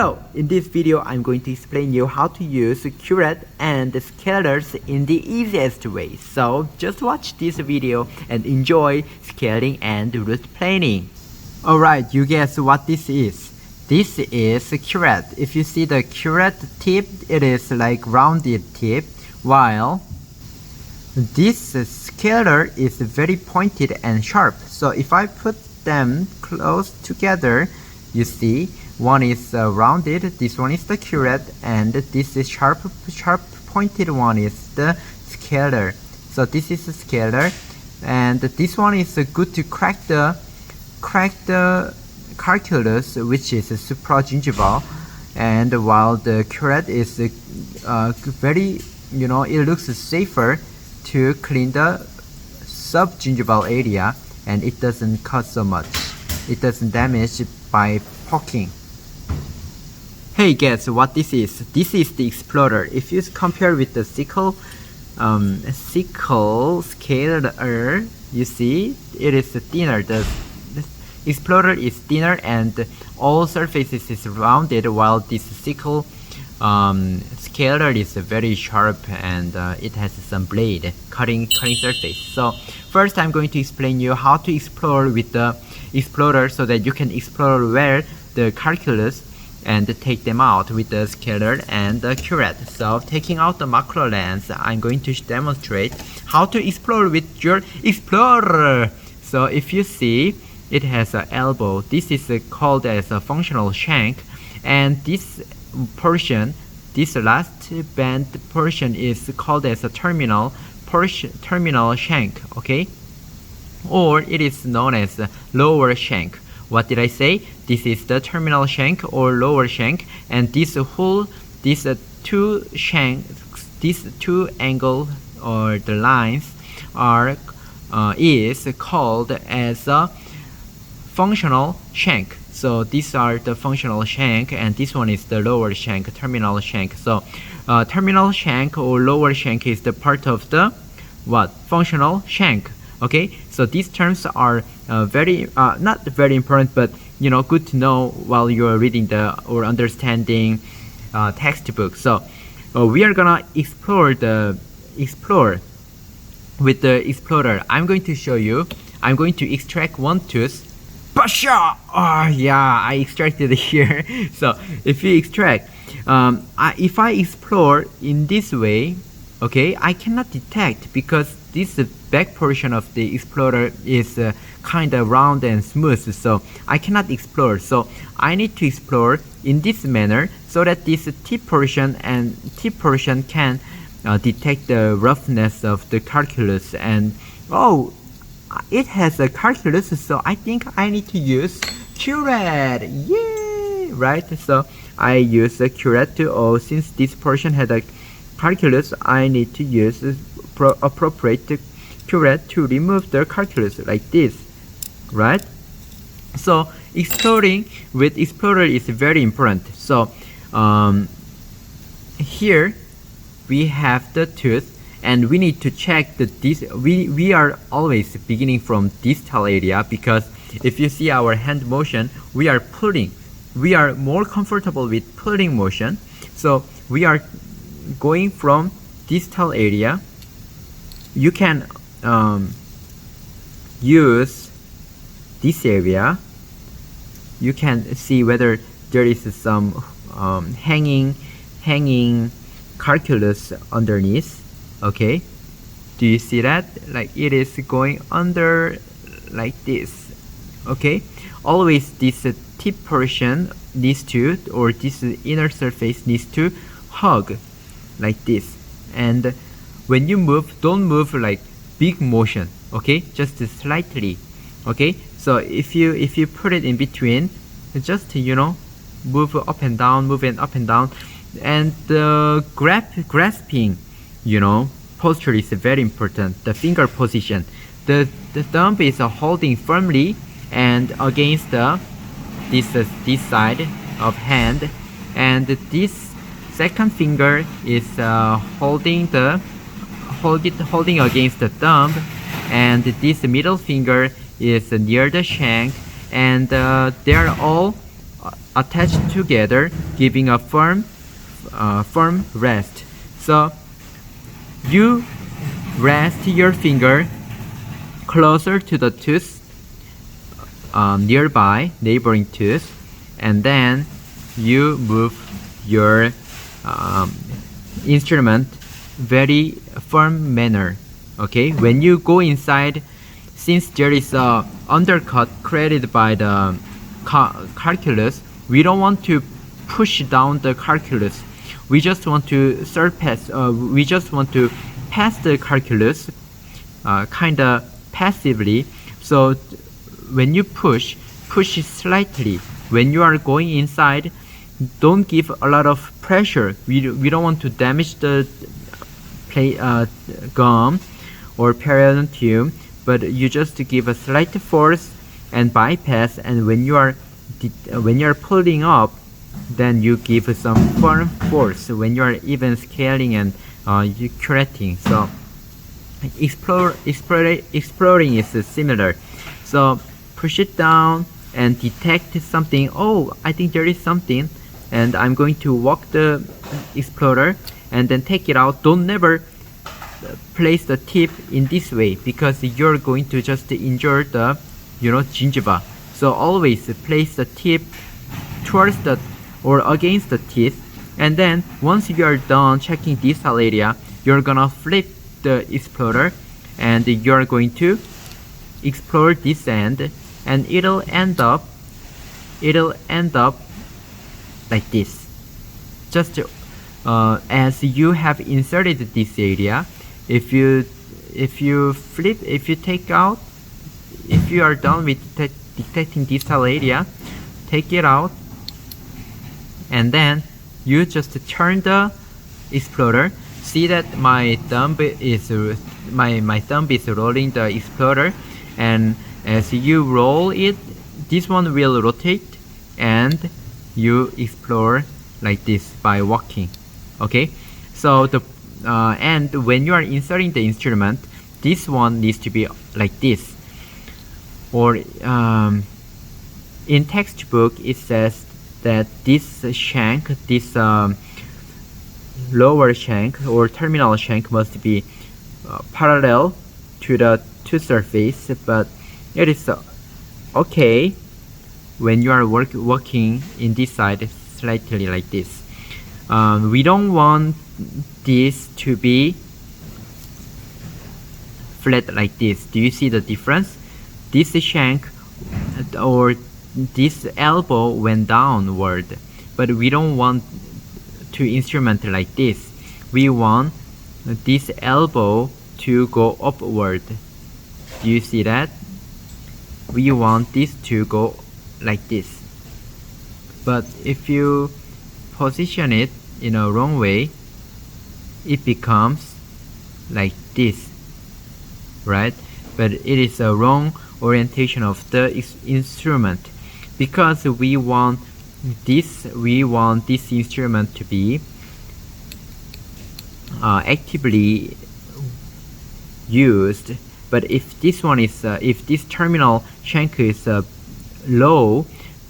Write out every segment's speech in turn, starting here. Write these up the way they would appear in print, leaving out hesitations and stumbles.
Hello! In this video, I'm going to explain you how to use curette and scalers in the easiest way. So just watch this video and enjoy scaling and root planing. Alright, you guess what this is? This is curette. If you see the curette tip, it is like rounded tip, while this scaler is very pointed and sharp. So if I put them close together, you see one is rounded, this one is the curette, and this is sharp pointed one is the scaler. So this is the scaler, and this one is good to crack the calculus, which is supragingival, and while the curette is very, it looks safer to clean the subgingival area, and it doesn't cut so much. It doesn't damage by poking. Hey, guess what this is? This is the explorer. If you compare with the sickle scaler, you see it is thinner. The explorer is thinner and all surfaces is rounded, while this sickle scaler is very sharp and it has some blade cutting surface. So first I'm going to explain you how to explore with the explorer so that you can explore where the calculus and take them out with the scaler and the curette. So taking out the macro lens, I'm going to demonstrate how to explore with your explorer. So if you see, it has an elbow. This is called as a functional shank, and this portion, this last band portion, is called as a terminal shank, okay? Or it is known as a lower shank. What did I say? This is the terminal shank or lower shank, and these two angle or the lines is called as a functional shank. So these are the functional shank, and this one is the lower shank, terminal shank. So terminal shank or lower shank is the part of the functional shank. Okay, so these terms are very not very important, but good to know while you are reading or understanding textbook. So we are gonna explore with the explorer. I'm going to show you. I'm going to extract one tooth. Basha! Oh yeah, I extracted it here. So if you extract, if I explore in this way, okay, I cannot detect because this back portion of the explorer is kind of round and smooth, so I cannot explore. So I need to explore in this manner so that this tip portion can detect the roughness of the calculus. And oh, it has a calculus, so I think I need to use curette. Yay! Right? So I use a curette to, since this portion had a calculus, I need to use appropriate curette to remove the calculus like this, right? So exploring with explorer is very important. So here we have the tooth, and we need to check that we are always beginning from distal area, because if you see our hand motion, we are pulling. We are more comfortable with pulling motion, so we are going from distal area. You can use this area. You can see whether there is some hanging calculus underneath. Okay, do you see that? Like it is going under like this. Okay, always this tip portion needs to, or this inner surface needs to hug like this. And when you move, don't move like big motion, okay, just slightly. Okay, so if you put it in between, just move up and down, and the grasping posture is very important. The finger position, the thumb is holding firmly and against this side of hand, and this second finger is holding against the thumb, and this middle finger is near the shank, and they are all attached together, giving a firm rest. So you rest your finger closer to the tooth, nearby neighboring tooth, and then you move your instrument very firm manner. Okay, when you go inside, since there is a undercut created by the calculus, we don't want to push down the calculus. We just want to surpass. We just want to pass the calculus, kinda passively. So when you push it slightly. When you are going inside, don't give a lot of pressure. We don't want to damage the gum or periodontium, but you just give a slight force and bypass. And when you are pulling up, then you give some firm force when you are even scaling and you curating. So exploring is similar. So push it down and detect something. Oh, I think there is something, and I'm going to walk the explorer and then take it out. Don't never place the tip in this way, because you're going to just injure the gingiva. So always place the tip towards the or against the teeth, and then once you are done checking distal area, you're gonna flip the explorer and you're going to explore this end, and it'll end up like this. Just as you have inserted this area, if you take out, if you are done with detecting distal area, take it out, and then you just turn the explorer. See that my thumb is my thumb is rolling the explorer, and as you roll it, this one will rotate and you explore like this by walking. Okay, so the and when you are inserting the instrument, this one needs to be like this, or in textbook it says that this shank, this lower shank or terminal shank must be parallel to the tooth surface, but it is okay when you are working in this side slightly like this. We don't want this to be flat like this. Do you see the difference? This shank or this elbow went downward, but we don't want to instrument like this. We want this elbow to go upward. Do you see that? We want this to go like this. But if you position it in a wrong way, it becomes like this, right? But it is a wrong orientation of the instrument, because we want this instrument to be actively used. But if this one is if this terminal shank is low,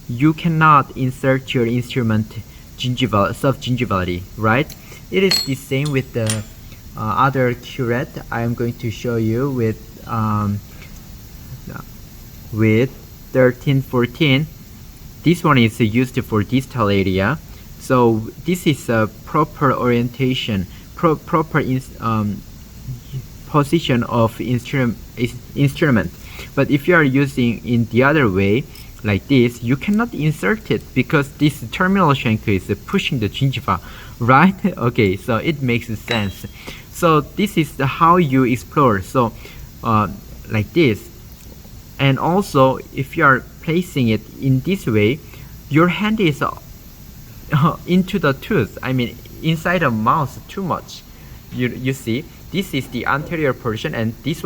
you cannot insert your instrument subgingivally, right? It is the same with the other curette. I am going to show you with 1314. This one is used for distal area. So this is a proper orientation, proper position of instrument. But if you are using in the other way, like this, you cannot insert it because this terminal shank is pushing the gingiva, right? Okay, so it makes sense. So this is how you explore. So like this. And also, if you are placing it in this way, your hand is into the tooth, I mean inside the mouth too much. You see, this is the anterior portion, and this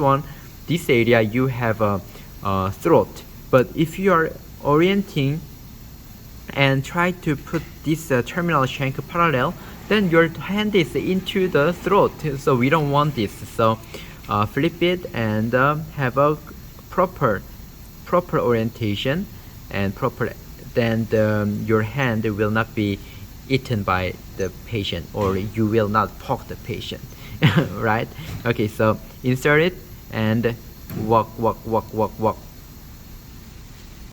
area you have a throat. But if you are orienting and try to put this terminal shank parallel, then your hand is into the throat. So we don't want this. So flip it and have a proper orientation and proper then your hand will not be eaten by the patient, or you will not poke the patient. Right? Okay, so insert it and walk, walk, walk, walk, walk.